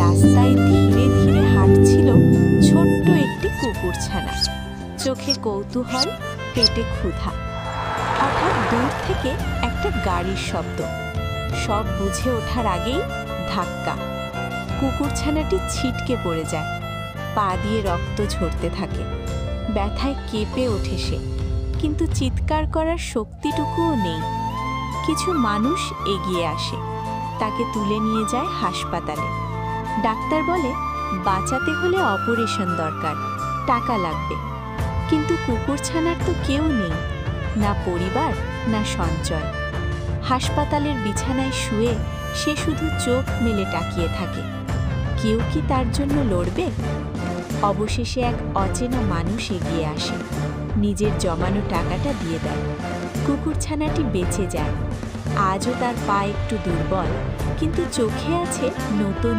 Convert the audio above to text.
রাস্তায় ধীরে ধীরে হাঁটছিল ছোট্ট একটি কুকুরছানা। চোখে কৌতূহল, পেটে ক্ষুধা। হঠাৎ দূর থেকে একটা গাড়ির শব্দ। সব বুঝে ওঠার আগেই ধাক্কা। কুকুরছানাটি ছিটকে পড়ে যায়, পা দিয়ে রক্ত ঝরতে থাকে। ব্যথায় কেঁপে ওঠে সে, কিন্তু চিৎকার করার শক্তিটুকুও নেই। কিছু মানুষ এগিয়ে আসে, তাকে তুলে নিয়ে যায় হাসপাতালে। ডাক্তার বলে বাঁচাতে হলে অপারেশন দরকার, টাকা লাগবে। কিন্তু কুকুরছানার তো কেউ নেই, না পরিবার না সঞ্চয়। হাসপাতালের বিছানায় শুয়ে সে শুধু চোখ মেলে তাকিয়ে থাকে। কেউ কি তার জন্য লড়বে? অবশেষে এক অচেনা মানুষ এগিয়ে আসে, নিজের জমানো টাকাটা দিয়ে দেয়। কুকুরছানাটি বেঁচে যায়। আজও তার পা একটু দুর্বল, কিন্তু চোখে আছে নতুন